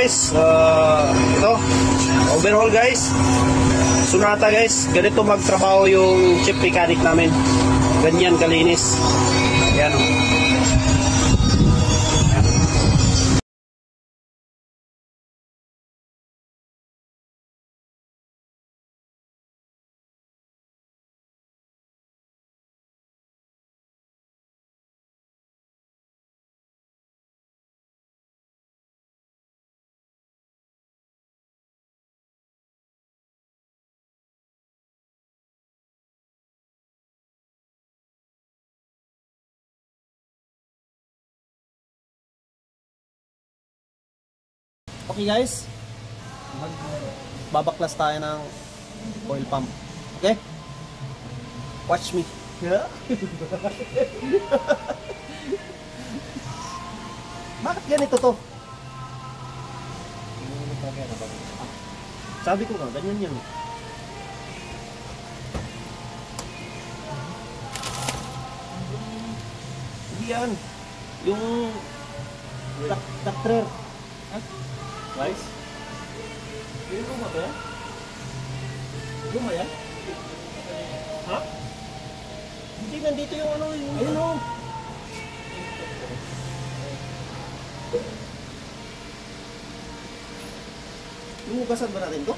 guys, ito, overhaul guys. Sonata guys, ganito magtrabaho yung chip mechanic namin. Ganyan kalinis. Yan o. Okay guys, babaklas tayo ng oil pump. Okay? Watch me. Bakit ganito to? Sabi ko nga, ganyan yan. Hindi yan. Yung tractor. Guys? Yung guma ba yan? Guma yan? Ha? Hindi, nandito yung ano yung... Ayun o! Lumugasan ba natin to?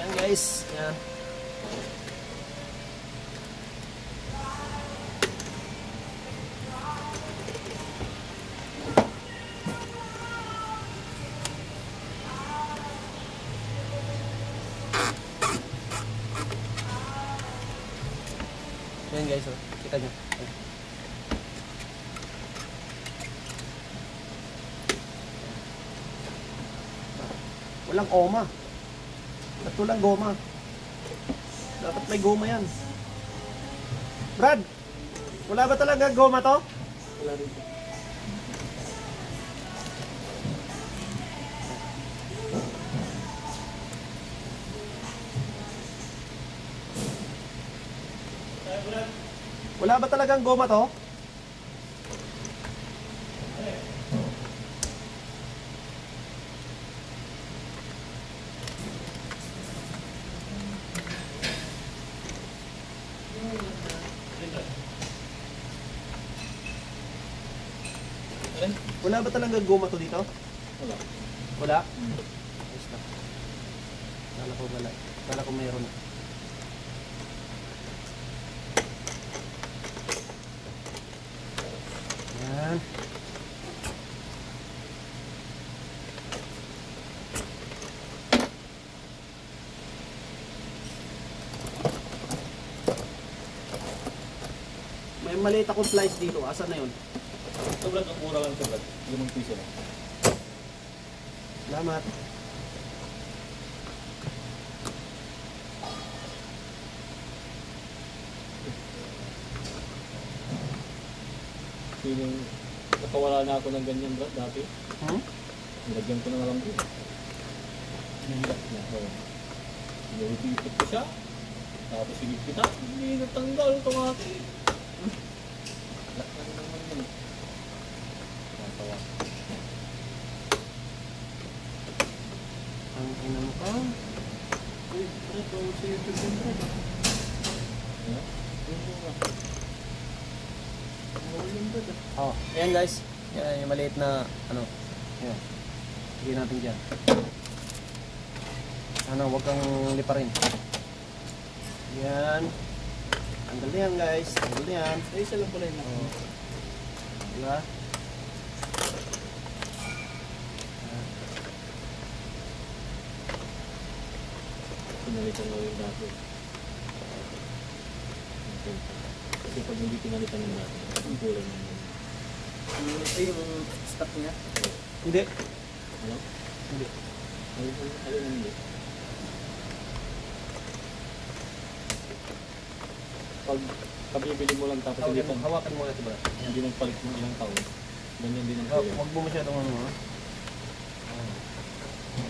Ayan guys, yan. Ayan guys, oh. Kita nyo. Ayan. Walang oma. At walang goma. Dapat may goma yan. Brad, wala ba talaga goma to? Wala rin. Wala ba talagang goma to? Wala ba talagang goma to dito? Wala. Wala? Ayos na. Kala ko wala. Kala ko mayroon na. Yan. May maliit akong slice dito. Asan na yun? Sobrang ang mura lang sobrang. 5 piso lang. Salamat. Feeling nakawala na ako ng ganyan bro dati. Nilagyan ko na lang ko. Nilagyan na ako. Nilipit ko siya. Tapos sinipit na. Hindi natanggal ito nga. Lakman naman yun. Natawa. Ang ina mo ka. Uy, Brad, bawal sa YouTube yung Brad. Ano? Yung mura. Oh, ayan guys. Yan yung maliit na ano. Ayan. Sige natin dyan. Ano, huwag kang liparin. Yan. Tanggal na yan guys. Tanggal na yan. Ay, isa lang pala yun. Oh. Diba? Pinalitan mo yung dati. Kasi pag hindi pinalitan ng dati, ang kulay na yun. Ay, yung stock niya? Hindi. Ano? Hindi. Alin hindi? Pag kabibili mo lang tapos hindi pang Hawakan mo ito ba? hindi nang palit mo ilang taon. Ganyan din ang Oh, kulay. huwag mo masyadong ano ha.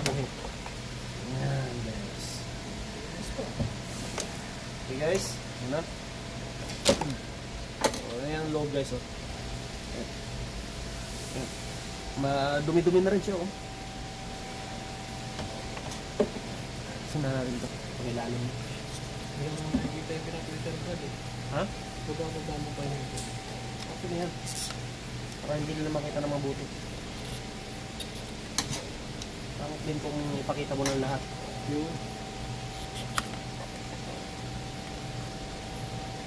Okay. Yan guys. guys. Yan na. Ayan ang loob guys. Oh. Ayan. Ayan. Madumi-dumi na rin siya. Oh. Saan na natin ito? Pangilalim. Hindi mo nakikita yung pinapilitan ka eh. Ha? Baba mo pa yun. Okay na yan. Para hindi nila makita na mabuti. Pangit din kung ipakita mo ng lahat. Yun.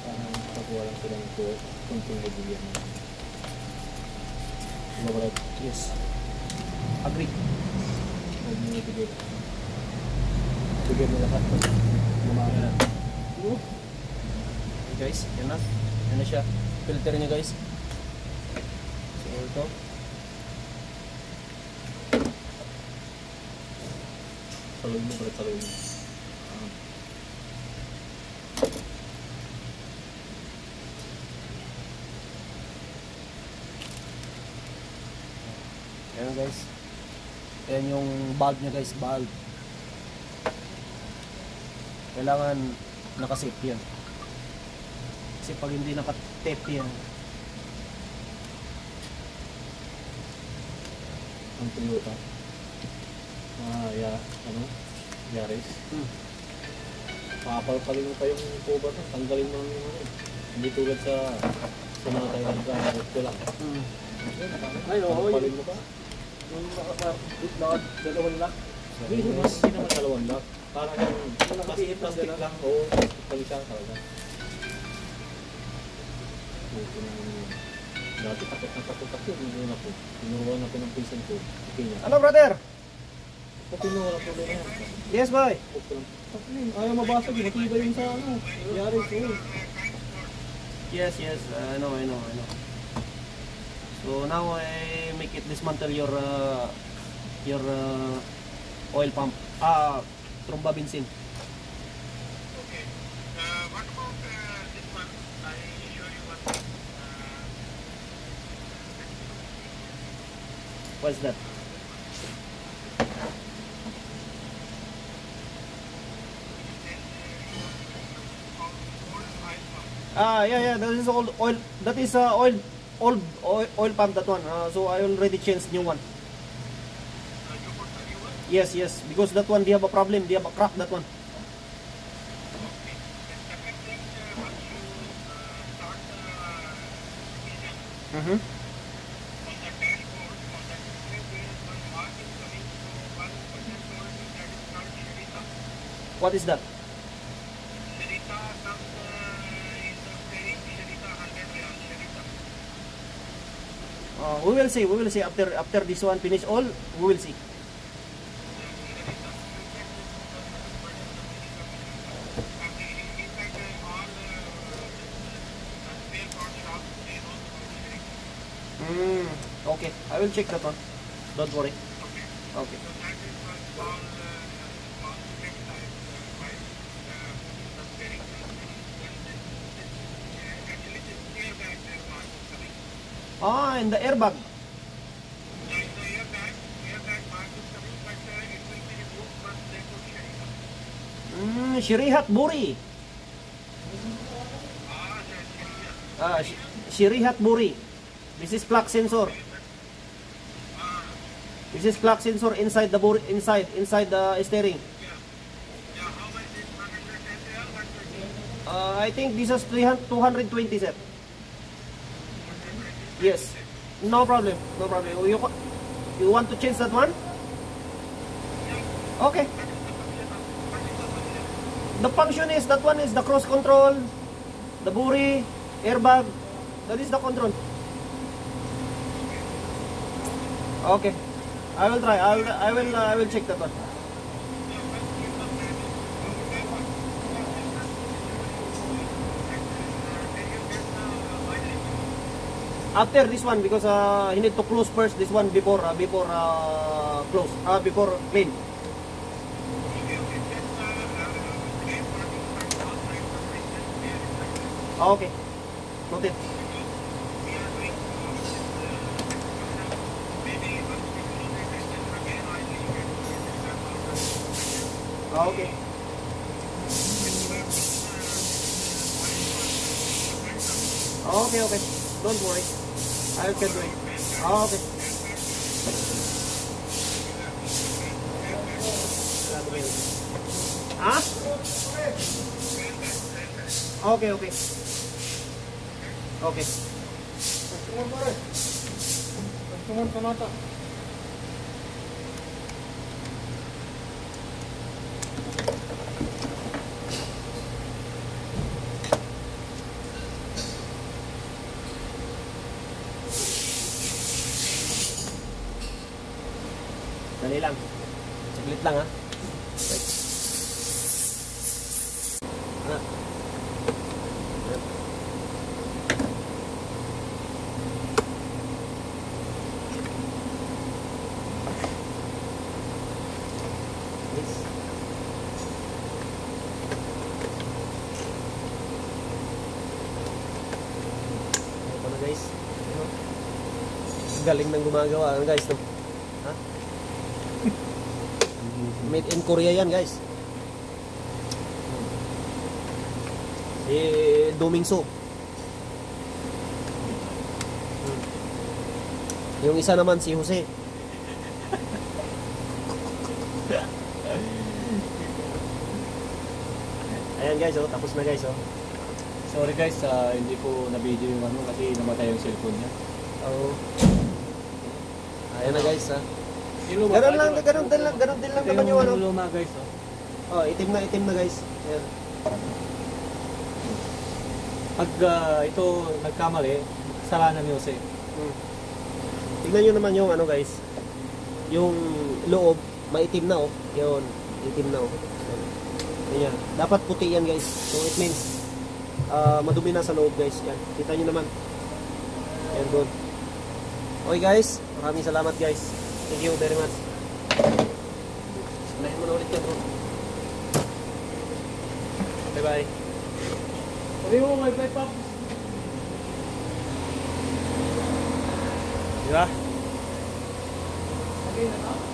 Parang pagkuha lang silang kunting idea mo. Mabalat. Yes. Agree. Huwag mo ibigay. Bigyan mo lahat. Gumamit na. Okay guys, yan na. Yan na siya. Filter niya guys. So ito. Saluhin mo, palit saluhin mo. Ayan guys. Ayan yung bulb niya guys, bulb. Kailangan nakasafe yan. Kasi pag hindi nakatape yan, Ang Toyota. Yaris. Papalpalin mo pa yung cover na, tanggalin mo lang yung ano. Hindi tulad sa mga tayo na ito lang. ay oo, Papalpalin mo pa. yung dalawang lock. Hindi naman dalawang lock. Parang yung plastic lang. Oo, palitan talaga. Dati takot na takot ako. Tinuruan ako ng pinsan ko. Okay niya. Ano brother? Pag tinuruan ako doon yan. Yes boy. Ayaw mabasag. Matibay yung sa ano. Yaris. Yes, I know. So now I make it dismantle your oil pump. Tromba benzene. Okay. What about this one? I show you one thing. What's that? Yeah. That is old oil. That is oil pump. That one. So I already changed new one. You put the new one? Yes. Because that one they have a problem. They have a crack. That one. Okay. The second thing, once you start the engine, Mm-hmm. on the dashboard, on the display, there is one mark is coming. So 1% told me that is not Sharita. What is that? Sharita comes in the steering. Sharita 100 real. Sharita. We will see. After this one finish all, we will see. Okay. I will check that one. Don't worry. Okay. And the airbag. Shirihat Buri. Shirihat Buri. This is clock sensor. This is clock sensor inside the buri, inside the steering. I think this is 220 set. Yes. No problem. You want to change that one? Okay. The function is that one is the cross control, the buri, airbag. That is the control. Okay. I will try. I will check that one. After this one, because he need to close first this one before close before clean. Okay. Noted. Okay. Okay, okay. Don't worry. I can do it. Okay. Ha? Okay, okay. Okay. Customer pa nata. Dali lang. Saglit lang ha. Right. Ano? Yes. Ito na guys. Ano? Galing nang gumagawa ano guys. Ha? Made in Korea yan guys. Si Domingso. Yung isa naman si Jose. Ayan guys, oh, tapos na guys, oh. Sorry guys, hindi ko na-video yung ano kasi namatay yung cellphone niya. Oh. Ayan na guys, ha. Yung luma, Ganun din lang naman yung ano. luma guys, oh. Oh, itim na guys. Ayan. Pag ito nagkamali, saranan niyo si. Tingnan nyo naman yung ano guys. Yung loob, maitim na oh. Yun, itim na oh. Ayan. Dapat puti yan guys. So it means madumi na sa loob guys. Yan. Kita nyo naman. Ayan, good. Okay guys, maraming salamat guys. Thank you very much. Sanayin mo na ulit yan bro. Bye bye. Sabi mo, may pipe up. Diba? Okay na, no?